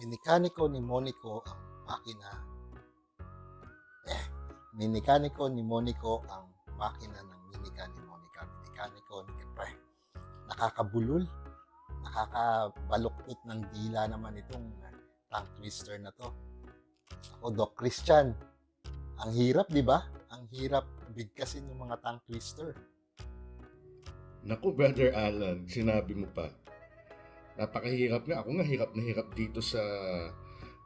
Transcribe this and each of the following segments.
Minikaniko ni Monico ang makina. Minikaniko ni Monico ang makina ng minika ni Monica. Minikaniko ni nakakabulol, nakakabaluktot ng dila naman itong tongue twister na to. Ako, Doc Christian, ang hirap, di ba? Ang hirap bigkasin yung mga tongue twister. Naku, Brother Alan, sinabi mo pa. Napakahirap nga. Ako nga hirap na hirap dito sa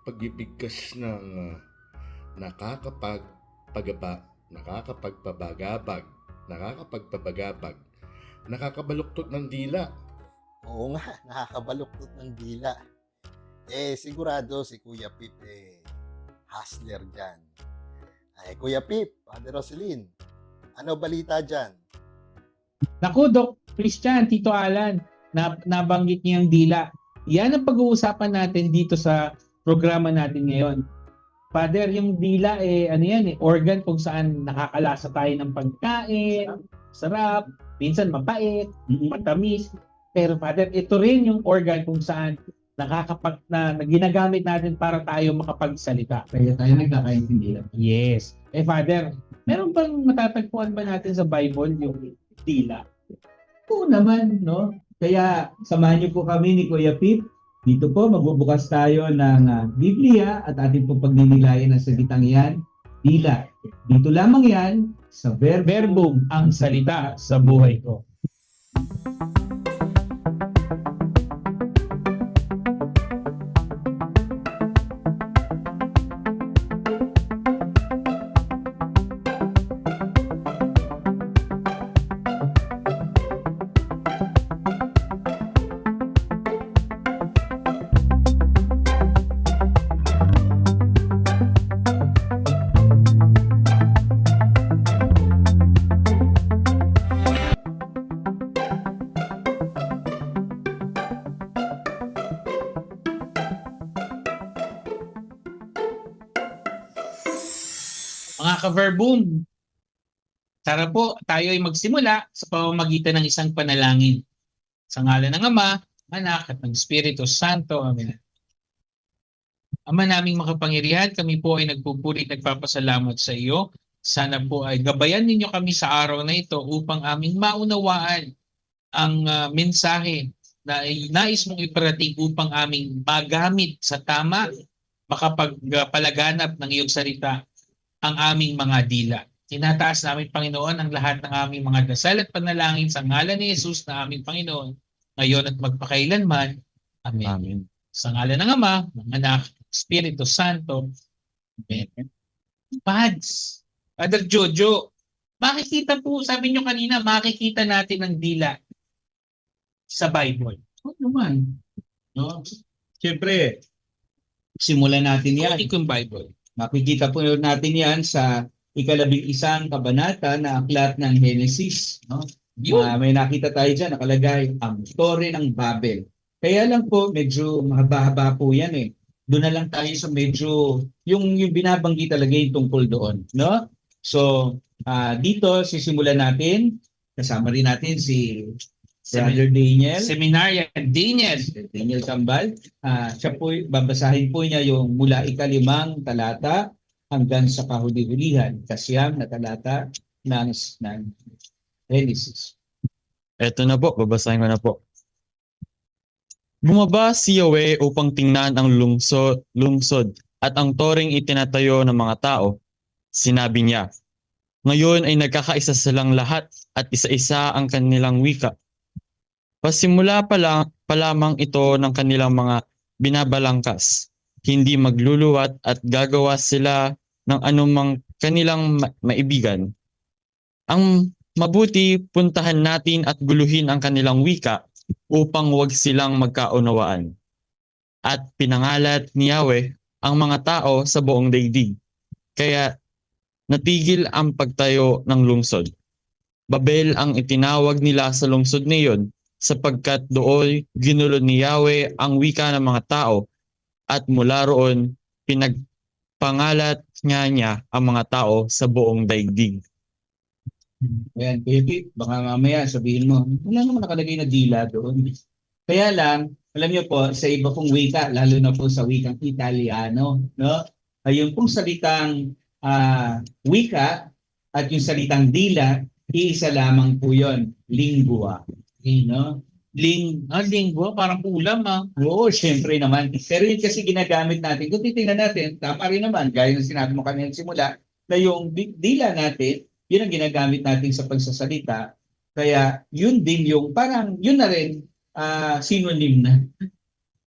pagbibigkas ng nakakapagpabagabag, nakakabaluktot ng dila. Oo nga, nakakabaluktot ng dila. Sigurado si Kuya Pip, hustler dyan. Kuya Pip, Father Roselyn, ano balita dyan? Naku, Doc Christian, Tito Alan, nabanggit niyo yung dila. Yan ang pag-uusapan natin dito sa programa natin ngayon. Father, yung dila organ kung saan nakakalasa tayo ng pagkain, sarap, minsan mapait, matamis. Pero Father, ito rin yung organ kung saan na ginagamit natin para tayo makapagsalita. Kaya tayo nagkakaintindihan. Yes. Father, meron bang matatagpuan ba natin sa Bible yung dila? Oo naman, no? Kaya samahan niyo po kami ni Kuya Pip. Dito po magbubukas tayo ng Biblia at ating po pagninilayan ang salitang yan, dila. Dito lamang yan sa Verbum ang salita sa buhay ko. Mga ka-verbum, tara po tayo ay magsimula sa pamamagitan ng isang panalangin. Sa ngalan ng Ama, Anak at ng Espiritu Santo. Amen. Ama naming makapangyarihan, kami po ay nagpupuri at nagpapasalamat sa iyo. Sana po ay gabayan ninyo kami sa araw na ito upang aming maunawaan ang mensahe na nais mong iparating upang aming magamit sa tama, makapagpalaganap ng iyong salita ang aming mga dila. Tinataas namin, Panginoon, ang lahat ng aming mga dasal at panalangin sa ngalan ni Jesus na aming Panginoon, ngayon at magpakailanman. Amen. Amen. Sa ngalan ng Ama, ng Anak, Espiritu Santo. Amen. Pads, Father Jojo, makikita po, sabi nyo kanina, makikita natin ang dila sa Bible. Oo naman. No? Siyempre, simulan natin yan. Kunin ko yung Bible. Makikita po natin yan sa 11 kabanata na aklat ng Genesis. No? May nakita tayo dyan, nakalagay, ang Tore ng Babel. Kaya lang po, medyo mahaba-haba po yan eh. Doon na lang tayo sa medyo, yung binabanggit talaga yung tungkol doon. No? So, dito, sisimulan natin, kasama rin natin si Brother Daniel. Seminarya Daniel Cambal. Siya po, babasahin po niya yung mula 5 talata hanggang sa kahuli-hulihan, kasiyam na talata ng Genesis. Eto na po, babasahin ko na po. Bumaba si Yahweh upang tingnan ang lungsod at ang toring itinatayo ng mga tao. Sinabi niya, ngayon ay nagkakaisa silang lahat at isa-isa ang kanilang wika. Pasimula pa lamang ito ng kanilang mga binabalangkas. Hindi magluluwat at gagawa sila ng anumang kanilang maibigan. Ang mabuti, puntahan natin at guluhin ang kanilang wika upang huwag silang magkaunawaan. At pinangalat ni Yahweh ang mga tao sa buong daigdig. Kaya natigil ang pagtayo ng lungsod. Babel ang itinawag nila sa lungsod niyon, sapagkat doon ginulo ni Yahweh ang wika ng mga tao at mula roon pinagpangalat niya ang mga tao sa buong daigdig. Ayan, Kuya Pip, baka mamaya sabihin mo, wala naman nakalagay na dila doon. Kaya lang, Alam niyo po, sa iba pong wika, lalo na po sa wikang Italiano, no? Yung pong salitang wika at yung salitang dila, iisa lamang po yun, lingua. No? Linggo, parang ulam Oo, syempre naman. Pero yun kasi ginagamit natin. Kung titingnan natin, tama rin naman, gaya ng sinabi mo kanina simula, na yung dila natin, yun ang ginagamit natin sa pagsasalita. Kaya yun din yung, parang yun na rin, synonym na.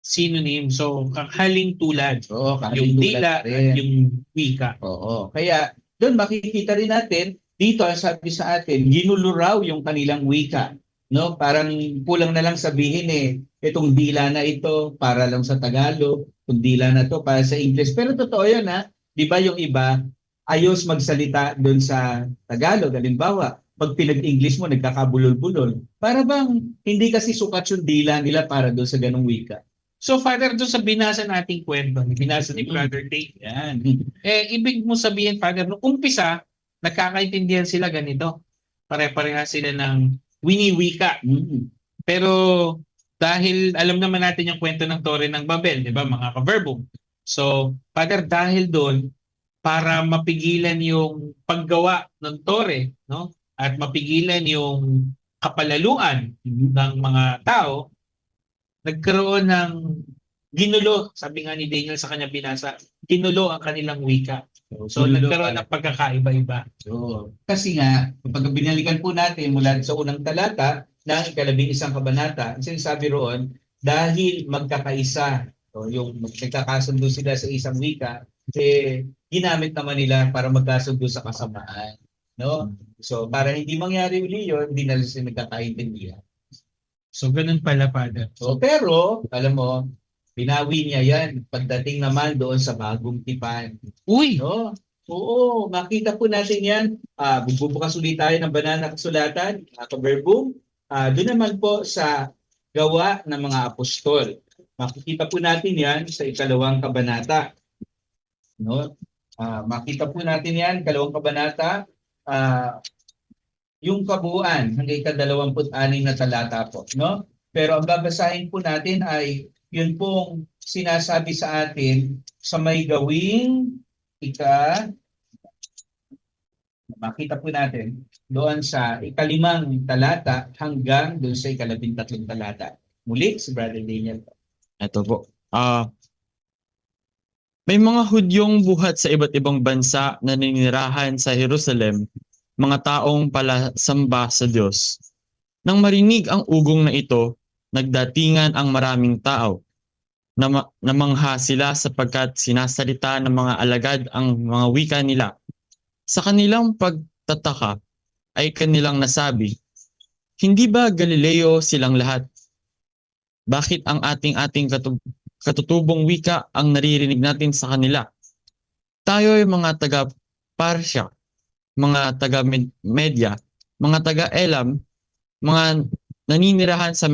Synonym. So, haling tulad. Oo, Yung dila rin. at yung wika. Oo. Kaya doon makikita rin natin, dito ang sabi sa atin, ginulo raw yung kanilang wika. No, parang kulang na lang sabihin itong dila na ito para lang sa Tagalog, itong dila na to para sa English. Pero totoo 'yun 'Di ba yung iba ayos magsalita doon sa Tagalog, halimbawa, pag pinag-English mo nagkakabulol-bulol. Para bang hindi kasi sukat yung dila nila para doon sa ganung wika. So, Father, doon sa binasa nating kwento, binasa ni Brother Tate, Yan. ibig mo sabihin, Father, nung umpisa, nagkakaintindihan sila ganito. Pare-pareha sila ng wini-wika. Pero dahil alam naman natin yung kwento ng Tore ng Babel, di ba, mga ka-verbum. So, Father, dahil doon, para mapigilan yung paggawa ng Tore, no? At mapigilan yung kapalaluan ng mga tao, nagkaroon ng ginulo, sabi nga ni Daniel sa kanya binasa, ginulo ang kanilang wika. So, nagkaroon ng pagkakaiba-iba. So, kasi nga, kapag binalikan po natin mula sa unang talata ng ika-11 kabanata, ang sinasabi roon, dahil magkakaisa, so yung nagkakasundo sila sa isang wika, ginamit naman nila para magkasundo sa kasamaan. No? So, para hindi mangyari uli yun, hindi na sila nagkakaintindihan. So, ganun pala, Father. So, pero, alam mo, binawi niya yan pagdating naman doon sa bagong tipan. Uy! No? Oo, makita po natin yan. Bubukas ulit tayo ng banal na kasulatan, ka-verbum. Doon naman po sa gawa ng mga apostol. Makikita po natin yan sa ikalawang kabanata. No? Makita po natin yan, ikalawang kabanata, yung kabuuan hanggang ika-26 na talata po. No? Pero ang babasahin po natin ay yun pong sinasabi sa atin sa may gawing makita po natin doon sa ika-5 talata hanggang doon sa ika-13 talata. Muli, si Brother Daniel. Ito po. May mga Hudyong buhat sa iba't ibang bansa na naninirahan sa Jerusalem, mga taong palasamba sa Diyos. Nang marinig ang ugong na ito, nagdatingan ang maraming tao. Namangha sila sapagkat sinasalita ng mga alagad ang mga wika nila. Sa kanilang pagtataka ay kanilang nasabi, hindi ba Galileo silang lahat? Bakit ang ating katutubong wika ang naririnig natin sa kanila? Tayo ay mga taga-Parsya, mga taga-Media, mga taga-Elam, mga naninirahan sa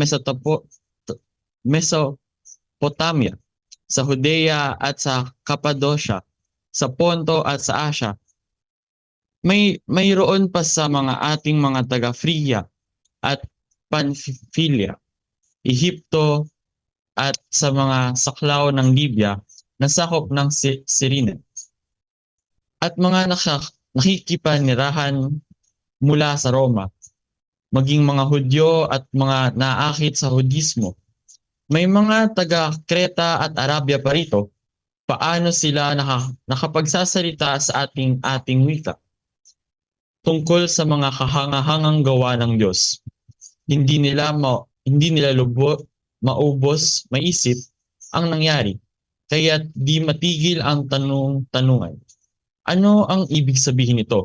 Mesopotamia, sa Judea at sa Cappadocia, sa Ponto at sa Asia. Mayroon pa sa mga ating mga taga-Phrygia at Pamphylia, Ehipto at sa mga saklaw ng Libya na sakop ng Cyrene. At mga nakikipanirahan mula sa Roma, maging mga Hudyo at mga naakit sa Hudismo. May mga taga-Kreta at Arabia pa rito. Paano sila nakapagsasalita sa ating wika? Tungkol sa mga kahangahangang gawa ng Diyos. Hindi nila maubos, maisip ang nangyari. Kaya di matigil ang tanungan. Ano ang ibig sabihin nito?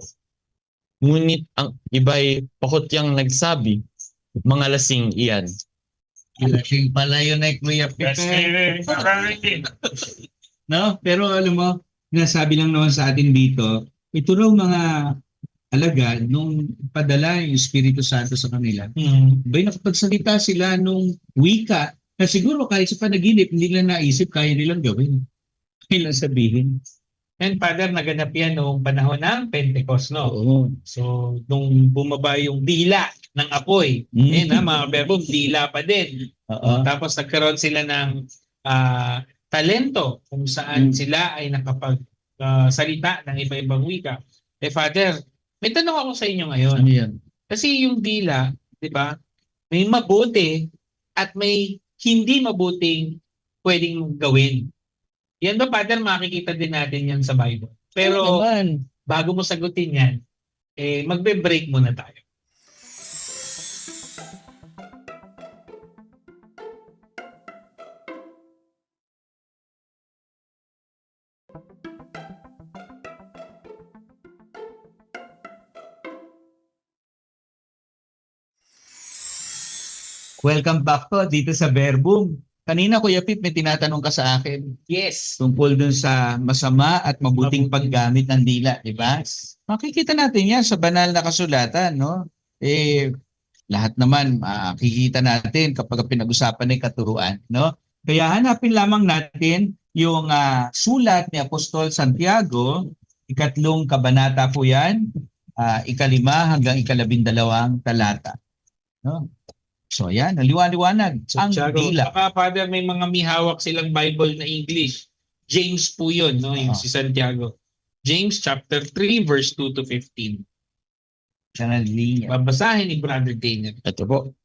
Ngunit ang iba'y pakutyang nagsabi, mga lasing iyan. Lasing pala yun ay Kuya Pepe. No? Pero alam mo, nasabi lang naman sa atin dito, ito raw mga alagad nung padala yung Espiritu Santo sa kanila. Ba'y nakapagsalita sila nung wika na siguro kahit sa panaginip, hindi nila naisip, kaya nilang gawin. Kaya nilang sabihin. And Father, naganap yan noong panahon ng Pentecost, no? Oo. So, nung bumaba yung dila ng apoy. Mm. Mga kaberbong, dila pa din. Oo. Tapos nagkaroon sila ng talento kung saan sila ay salita ng iba-ibang wika. Father, may tanong ako sa inyo ngayon. Ano yan? Kasi yung dila, di ba, may mabuti at may hindi mabuting pwedeng gawin. Yan ba, Father, makikita din natin yan sa Bible. Pero Oo naman. bago mo sagutin yan, magbe-break muna tayo. Welcome back po dito sa Verbum. Kanina, Kuya Pip, may tinatanong ka sa akin Yes. tungkol dun sa masama at mabuting paggamit ng dila, di ba? Makikita natin yan sa banal na kasulatan, no? Lahat naman makikita natin kapag pinag-usapan ng katuruan, no? Kaya hanapin lamang natin yung sulat ni Apostol Santiago, 3 kabanata po yan, 5 hanggang 12 talata. No? So yan, naliwanag ang dila. Baka, Father, may mga mihawak silang Bible na English. James po yun, no? Yung si Santiago. James chapter 3 verse 2 to 15. Babasahin ni Brother Daniel. Ito po.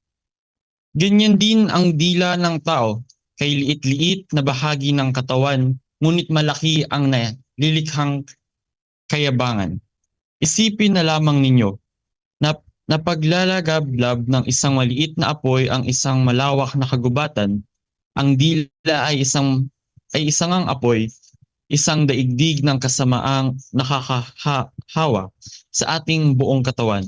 Ganyan din ang dila ng tao, kay liit-liit na bahagi ng katawan, ngunit malaki ang nalilikhang kayabangan. Isipin na lamang ninyo na paglalagablab ng isang maliit na apoy ang isang malawak na kagubatan, ang dila ay isang ang apoy, isang daigdig ng kasamaang nakakahawa sa ating buong katawan.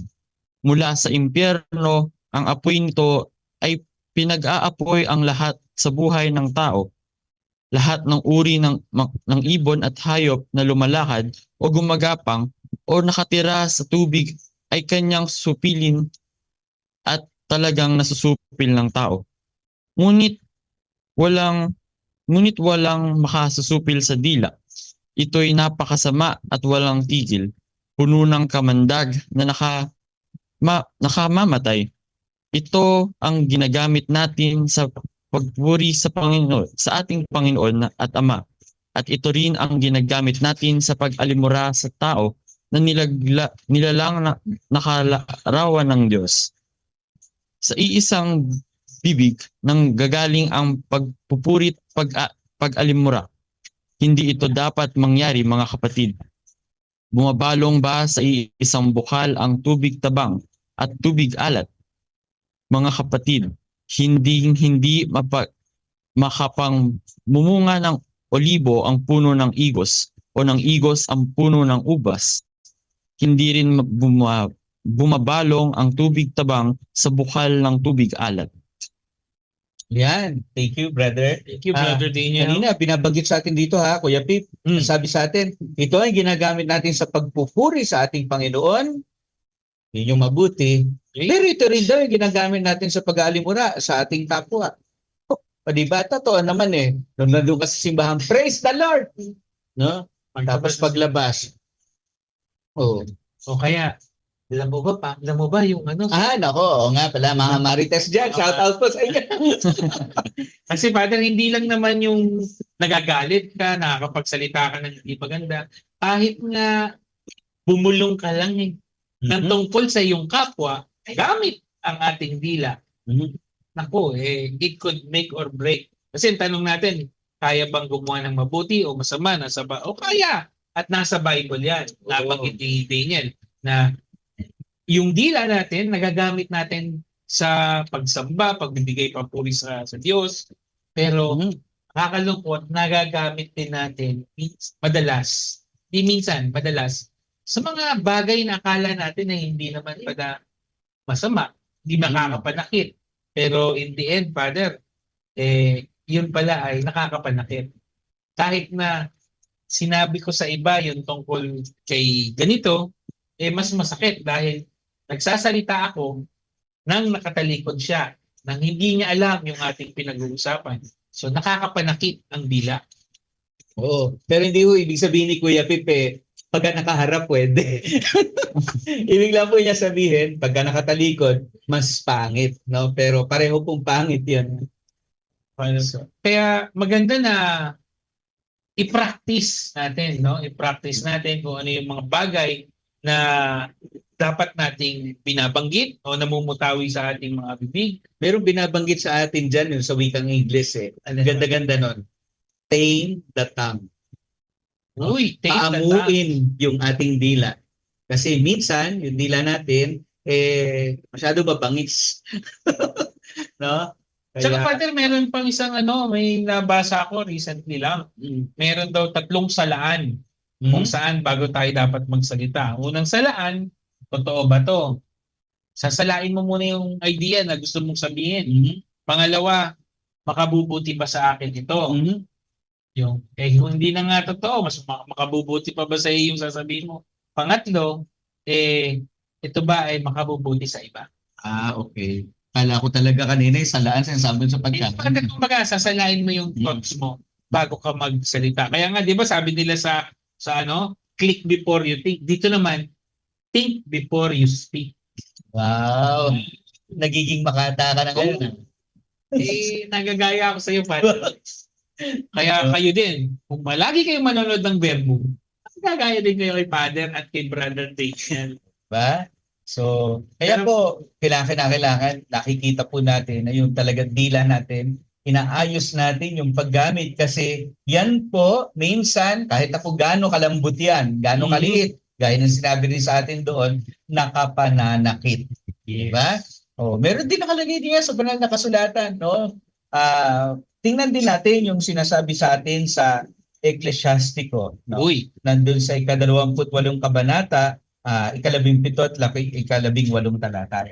Mula sa impyerno, ang apoy nito ay pinag-aapoy ang lahat sa buhay ng tao. Lahat ng uri ng ibon at hayop na lumalakad o gumagapang o nakatira sa tubig ay kanyang supilin at talagang nasusupil ng tao. Ngunit walang makasusupil sa dila. Ito'y napakasama at walang tigil, puno ng kamandag na nakamamatay. Ito ang ginagamit natin sa pagpuri sa Panginoon, sa ating Panginoon at Ama. At ito rin ang ginagamit natin sa pag-alimura sa tao na nilalang na nakalarawan ng Diyos. Sa iisang bibig nang gagaling ang pagpupurit pag-alimura. Hindi ito dapat mangyari, mga kapatid. Bumabalong ba sa isang bukal ang tubig tabang at tubig alat? Mga kapatid, hindi makapang mumunga ng olibo ang puno ng igos o ng igos ang puno ng ubas. Hindi rin bumabalong ang tubig tabang sa bukal ng tubig alat. Yan. Thank you, brother. Thank you, Brother Daniel. Kanina, binabanggit sa atin dito Kuya Pip. Sabi sa atin, ito ay ginagamit natin sa pagpupuri sa ating Panginoon. Yun yung mabuti. Pero ito rin daw yung ginagamit natin sa pag-aalimura sa ating kapwa. Diba? Totoo naman Nung nandun ka sa simbahan, praise the Lord! No? Tapos paglabas. O kaya, alam mo ba yung ano? Nako, nga pala, mga marites dyan. Shout out po sa inyo. Kasi, Father, hindi lang naman yung nagagalit ka, nakakapagsalita ka ng hindi maganda. Kahit nga bumulong ka lang ng tungkol sa iyong kapwa, gamit ang ating dila. Naku, it could make or break. Kasi ang tanong natin, kaya bang gumawa ng mabuti o masama? O kaya. At nasa Bible yan. Nabanggit ni Daniel na yung dila natin, nagagamit natin sa pagsamba, pagbibigay papuri sa Diyos. Pero nakakalungkot, nagagamit din natin madalas, sa mga bagay na akala natin na hindi naman pala masama, hindi makakapanakit. Pero in the end, Father, yun pala ay nakakapanakit. Kahit na sinabi ko sa iba yung tungkol kay ganito, mas masakit dahil nagsasalita ako nang nakatalikod siya, nang hindi niya alam yung ating pinag-uusapan. So nakakapanakit ang dila. Oo. Pero hindi ibig sabihin ni Kuya Pip Pagka nakaharap, pwede. Ibig lang po niya sabihin, pagka nakatalikod, mas pangit, no? Pero pareho pong pangit yan. So, Kaya maganda na i-practice natin, no? I-practice natin kung ano yung mga bagay na dapat nating binabanggit o namumutawi sa ating mga bibig. meron binabanggit sa atin dyan yun, sa wikang Ingles eh. Ang ganda-ganda nun. Tame the tongue. Uy, take the time. Paamuin yung ating dila. Kasi minsan, yung dila natin, masyado mabangis. No? Tsaka Kaya, Father, meron pang isang may nabasa ako recently lang. Meron daw 3 salaan kung saan bago tayo dapat magsalita. Unang salaan, totoo ba to? Sasalain mo muna yung idea na gusto mong sabihin. Pangalawa, makabubuti ba sa akin ito? Yung, kung hindi na nga totoo, mas makabubuti pa ba sa iyo yung sasabihin mo? Pangatlo, ito ba ay makabubuti sa iba? okay. Kala ko talaga kanina yung salaan sinasabi sa Pagkat kumbaga, sasalain mo yung thoughts mo bago ka magsalita. Kaya nga, di ba sabi nila sa click before you think. Dito naman, think before you speak. Wow. Nagiging makata ka na ngayon. Nagagaya ako sa iyo, Father. Kaya kayo din, kung malagi kayo manonood ng Verbo, gagaya din kayo kay Father at kay Brother Daniel. Ba? So, kaya po, kailangan nakikita po natin na yung talagang dila natin, inaayos natin yung paggamit kasi yan po, minsan, kahit ako gaano kalambot yan, gaano kaliit, gaya ng sinabi rin sa atin doon, nakapananakit. Diba? Meron din nakalagay niya sa banal na kasulatan, no? Tingnan din natin yung sinasabi sa atin sa Ecclesiastico, no? Nandun sa 28 kabanata, 17 at 18 talata.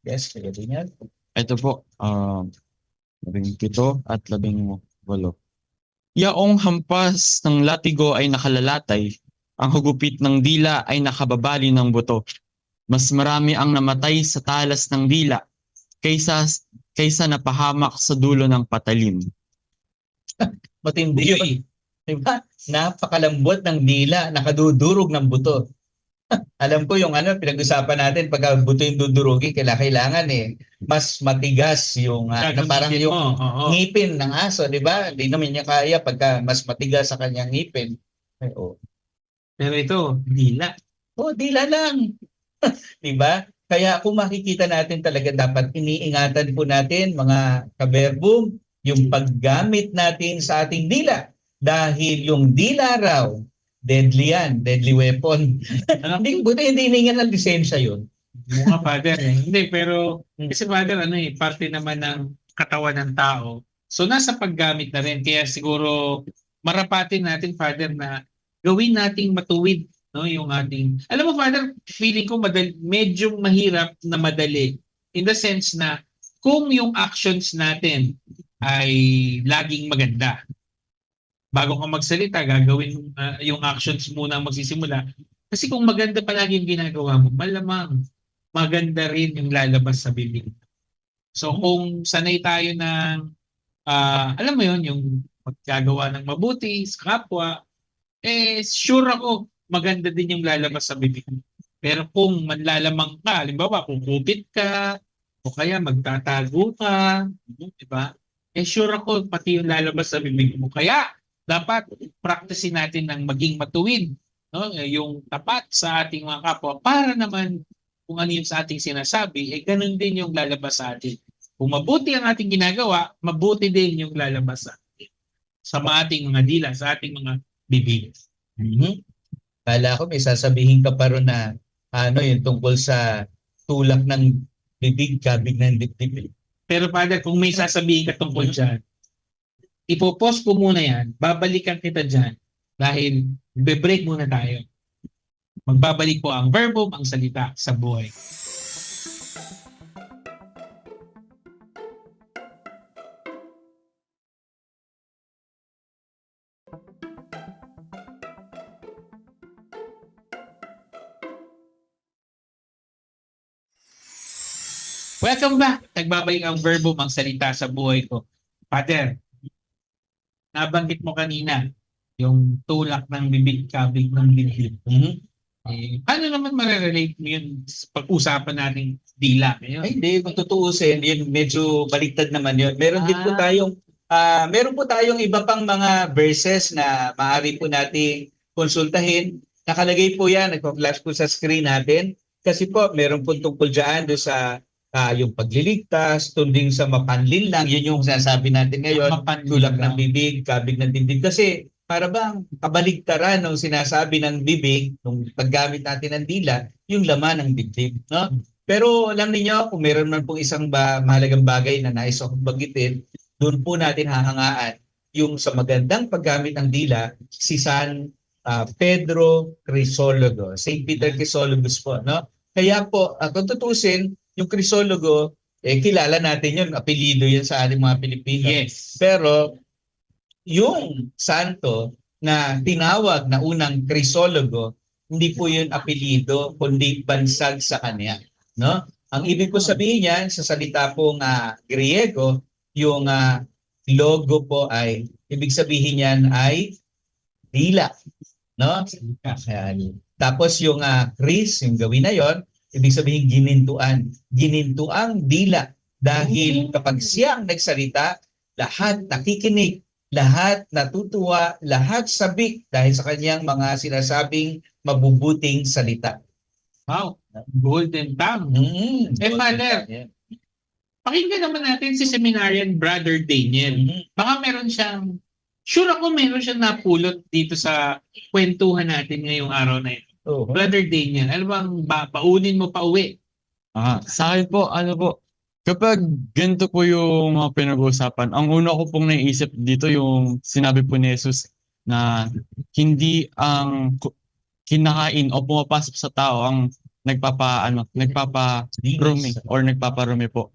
Yes, kaya din yan. Ito po, 17 at 18. Yaong hampas ng latigo ay nakalalatay, ang hugupit ng dila ay nakababali ng buto. Mas marami ang namatay sa talas ng dila kaysa napahamak sa dulo ng patalim. Matindi yun. Diba? Napakalambot ng dila, nakadudurog ng buto. Alam ko yung pinag-usapan natin pagka buto yung dudurugin, kailangan mas matigas yung parang yung ngipin ng aso, di ba? Hindi naman niya kaya pagka mas matigas sa kanyang ngipin. Pero ito, dila. Dila lang. Di ba? Kaya kung makikita natin talaga dapat iniingatan po natin mga kaberbum, yung paggamit natin sa ating dila. Dahil yung dila raw, deadly yan, deadly weapon. Buti hindi hiningan ng lisensya yun. Mukha, Father. Hindi, pero kasi Father, parte naman ng katawan ng tao. So nasa paggamit na rin. Kaya siguro marapatin natin, Father, na gawin nating matuwid, no, yung ating... Alam mo, Father, feeling ko medyo mahirap na madali. In the sense na kung yung actions natin ay laging maganda, bago ka magsalita, gagawin yung actions muna ang magsisimula. Kasi kung maganda palagi yung ginagawa mo, malamang maganda rin yung lalabas sa bibig. So kung sanay tayo ng, alam mo yun, yung maggagawa ng mabuti sa kapwa, sure ako, maganda din yung lalabas sa bibig. Pero kung manlalamang ka, halimbawa, kung kupit ka, o kaya magtatago ka, diba? Sure ako, pati yung lalabas sa bibig mo. Kaya, dapat practicein natin ng maging matuwid, no? Yung tapat sa ating mga kapwa para naman kung ano yung sa ating sinasabi, ganun din yung lalabas sa atin. Kung mabuti ang ating ginagawa, mabuti din yung lalabas sa atin. Sa ating mga dila, sa ating mga bibig. Kala ko may sasabihin ka pa ron na yung tungkol sa tulak ng bibig, kabig ng dibdib. Pero Father, kung may sasabihin ka tungkol dyan, ipopost ko muna yan, babalikan kita dyan dahil be-break muna tayo. Magbabalik po ang Verbum, ang salita sa buhay. Welcome back. Nagbabalik ang Verbum, ang salita sa buhay ko. Father, nabanggit mo kanina yung tulak ng bibig, kabig ng dibdib. Mhm. Paano naman marerelate mo yun sa pag-usapan nating dila ngayon? Ay, hindi, kung tutuusin, yun medyo baliktad naman yun. Meron po tayong iba pang mga verses na maaari po nating konsultahin. Nakalagay po yan, nagpa-flash po sa screen natin. Kasi po, meron po tungkol dyan doon sa yung pagliligtas, tunding sa mapanlin lang, yun yung sinasabi natin ngayon, Mapanlin tulak lang. ng bibig, kabig ng dibdib. Kasi para bang kabaligtaran ng sinasabi ng bibig, nung paggamit natin ng dila, yung laman ng dibdib. No? Pero alam niyo kung meron man pong isang mahalagang bagay na nais akong banggitin, doon po natin hahangaan yung sa magandang paggamit ng dila, si San Pedro Crisologo. Saint Peter Crisologus po. No? Kaya po, kung tutusin, yung Crisologo, kilala natin yun, apelido yun sa ating mga Pilipino. Yes. Pero yung santo na tinawag na unang Crisologo, hindi po yun apelido, kundi bansag sa kanya. No? Ang ibig po sabihin yan sa salita pong Griego, yung logo po ay, ibig sabihin yan ay dila. No? Ayan. Tapos yung Chris, yung gawin na yon, ibig sabihin ginintuan. Ginintuang dila. Dahil kapag siya ang nagsalita, lahat nakikinig, lahat natutuwa, lahat sabik dahil sa kanyang mga sinasabing mabubuting salita. Wow. Golden tongue. Father, pakinggan naman natin si Seminarian Brother Daniel. Baka meron siyang, sure ako meron siyang napulot dito sa kwentuhan natin ngayong araw na ito. Brother Daniel, ano bang paunin mo pa uwi? Sa akin po, ano po, kapag ganito po yung mga pinag-uusapan, ang una ko pong naisip dito yung sinabi po ni Jesus na hindi ang kinakain o pumapasok sa tao ang nagpaparumi or nagpaparumi po.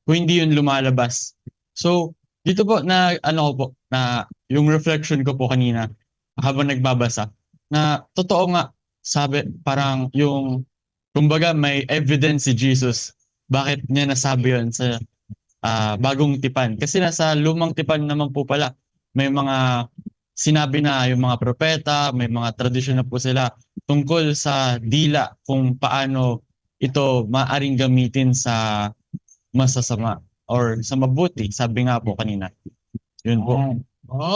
Kung hindi yun lumalabas. So, dito po na ano ko po, na yung reflection ko po kanina habang nagbabasa, na totoo nga, sabi, parang yung, kumbaga may evidence si Jesus. Bakit niya nasabi yun sa bagong tipan? Kasi nasa lumang tipan naman po pala, may mga sinabi na yung mga propeta, may mga tradisyon na po sila tungkol sa dila, kung paano ito maaring gamitin sa masasama or sa mabuti, sabi nga po kanina. Yun po.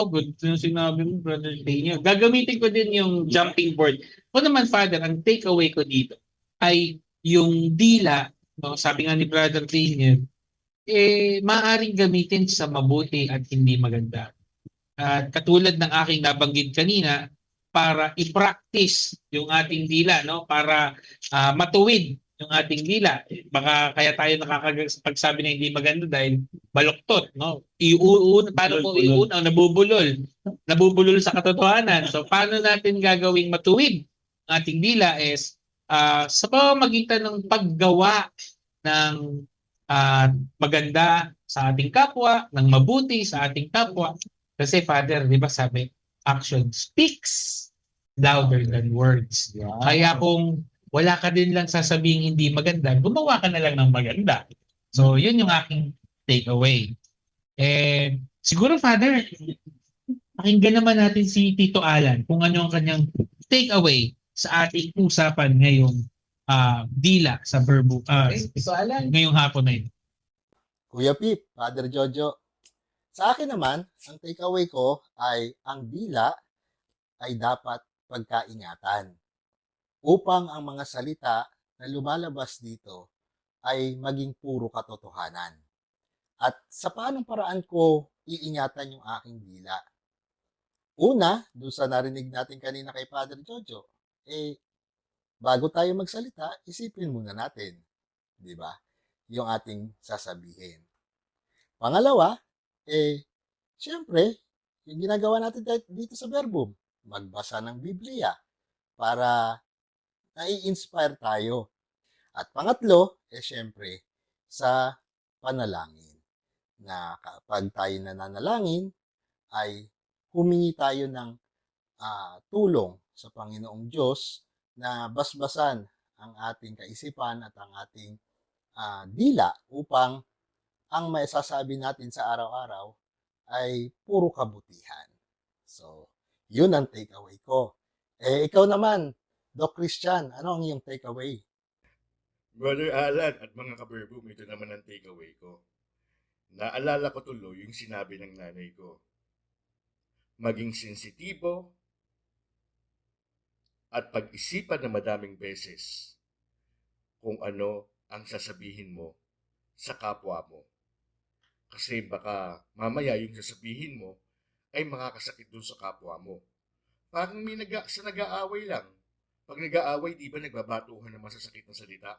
Good yung sinabi mo, Brother Daniel. Gagamitin ko din yung jumping board. O naman, Father, ang takeaway ko dito ay yung dila, no, sabi nga ni Brother Daniel, maaaring gamitin sa mabuti at hindi maganda. At katulad ng aking nabanggit kanina, para i-practice yung ating dila, no, para matuwid yung ating dila. Baka kaya tayo nakakapagsabi na hindi maganda dahil baluktot, no? Paano mo iuna? Nabubulol sa katotohanan. So paano natin gagawing matuwid ang ating dila is sa pamamagitan ng paggawa ng maganda sa ating kapwa, ng mabuti sa ating kapwa. Kasi Father, di ba sabi, action speaks louder than words. Wow. Kaya kung wala ka din lang sasabing hindi maganda, gumawa ka na lang ng maganda. So, yun yung aking takeaway. Siguro, Father, pakinggan naman natin si Tito Alan kung ano ang kanyang takeaway sa ating usapan ngayong dila sa verbo. Tito Alan. Ngayong hapon na ito. Kuya Pip, Father Jojo, sa akin naman, ang takeaway ko ay ang dila ay dapat pagkaingatan upang ang mga salita na lumalabas dito ay maging puro katotohanan. At sa paanong paraan ko iingatan yung aking dila? Una, doon sa narinig natin kanina kay Father Jojo, bago tayo magsalita, isipin muna natin, di ba? Yung ating sasabihin. Pangalawa, siyempre, yung ginagawa natin dito sa Verbum, magbasa ng Biblia para nai-inspire tayo. At pangatlo, siyempre, sa panalangin. Na kapag tayo nananalangin, ay humingi tayo ng tulong sa Panginoong Diyos na basbasan ang ating kaisipan at ang ating dila upang ang maisasabi natin sa araw-araw ay puro kabutihan. So, yun ang takeaway ko. Ikaw naman, Doc Christian, ano ang iyong takeaway? Brother Alan at mga kaberbum, ito naman ang takeaway ko. Naalala ko tuloy yung sinabi ng nanay ko. Maging sensitibo at pag-isipan na madaming beses kung ano ang sasabihin mo sa kapwa mo. Kasi baka mamaya yung sasabihin mo ay makakasakit dun sa kapwa mo. Parang sa nag-aaway lang. Pag nag-aaway, di ba nagbabatuhan ng masasakit na salita?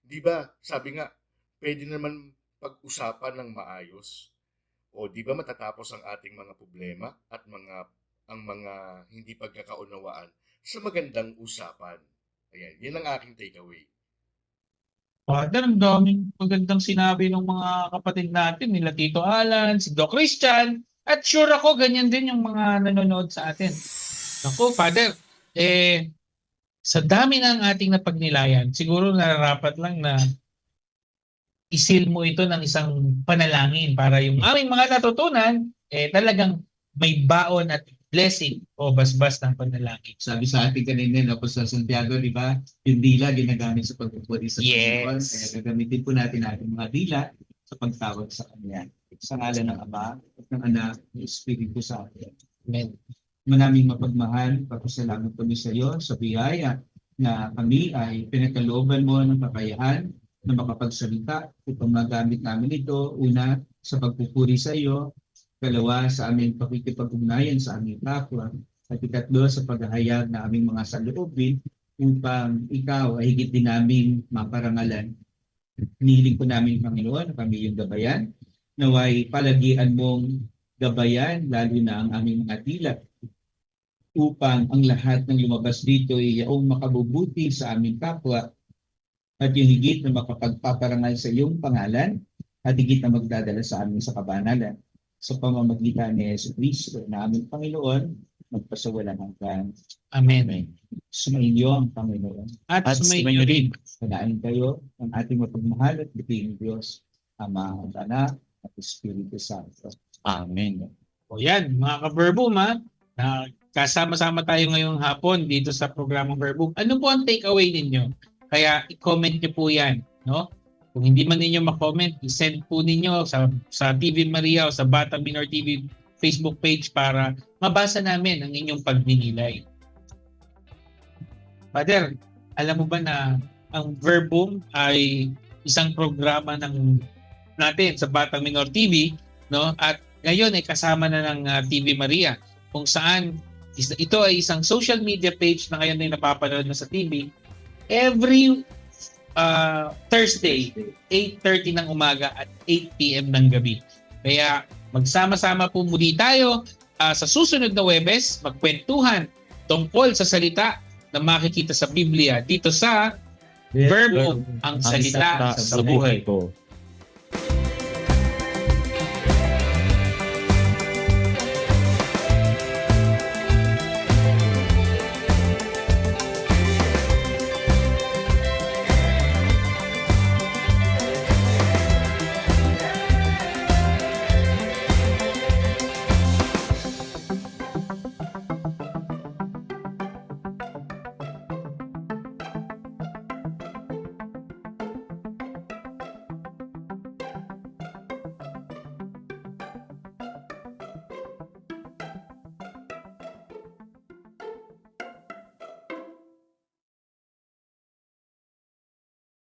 Di ba, sabi nga, pwede naman pag-usapan ng maayos. O di ba matatapos ang ating mga problema at ang mga hindi pagkakaunawaan sa magandang usapan. Ayan, yan ang aking takeaway. Father, ang daming magandang sinabi ng mga kapatid natin, nila Tito Alan, si Doc Christian, at sure ako, ganyan din yung mga nanonood sa atin. Naku, Father, sa dami ng ating napagnilayan, siguro nararapat lang na isil mo ito ng isang panalangin para yung aming mga natutunan, talagang may baon at blessing o basbas ng panalangin. Sabi sa atin kanina na sa Santiago, di ba? Yung dila ginagamit sa pagpupuri sa Panginoon. Yes. Kaya gagamitin po natin ating mga dila sa pagtawag sa Kanya. Sa ngalan ng Ama at ng Anak ng Espiritu Santo. Amen. Manaming mapagmahal, pagpasalamat kami sa iyo sa biyaya na kami ay pinagkalooban mo ng kakayahan na makapagsalita upang magamit namin ito, una, sa pagpupuri sa iyo, kalawa, sa aming pakikipag-ugnayan sa aming kapwa, at ikatlo, sa paghahayag na aming mga saloobin upang ikaw ay higit din namin maparangalan. Hinihiling po namin, Panginoon, na kami yung gabayan, naway palagian mong gabayan, lalo na ang aming mga dila, upang ang lahat ng lumabas dito ay iyong makabubuti sa aming kapwa at yung higit na makapagpaparangal sa iyong pangalan at higit na magdadala sa amin sa kabanalan sa pamamagitan ni Jesucristo na aming Panginoon, magpasawalang hanggan. Amen. Sumainyo ang Panginoon. At At sumainyo rin. Panain kayo ng ating mapagmahal at biting Diyos, Ama at Anak at Espiritu Santo. Amen. O yan, mga ka-Verbum ha, kasama-sama tayo ngayong hapon dito sa programang Verbum. Ano po ang takeaway ninyo? Kaya i-comment nyo po yan, no? Kung hindi man ninyo ma-comment, i-send po ninyo sa TV Maria o sa Batang Minor TV Facebook page para mabasa namin ang inyong pagninilay. Father, alam mo ba na ang Verbum ay isang programa natin sa Batang Minor TV, no? At ngayon ay kasama na ng TV Maria kung saan ito ay isang social media page na ngayon ay napapanood na sa TV. Every Thursday, 8:30 ng umaga at 8 p.m. ng gabi. Kaya magsama-sama po muli tayo sa susunod na Huwebes, magkwentuhan tungkol sa salita na makikita sa Biblia dito sa Verbum, ang salita sa buhay ko.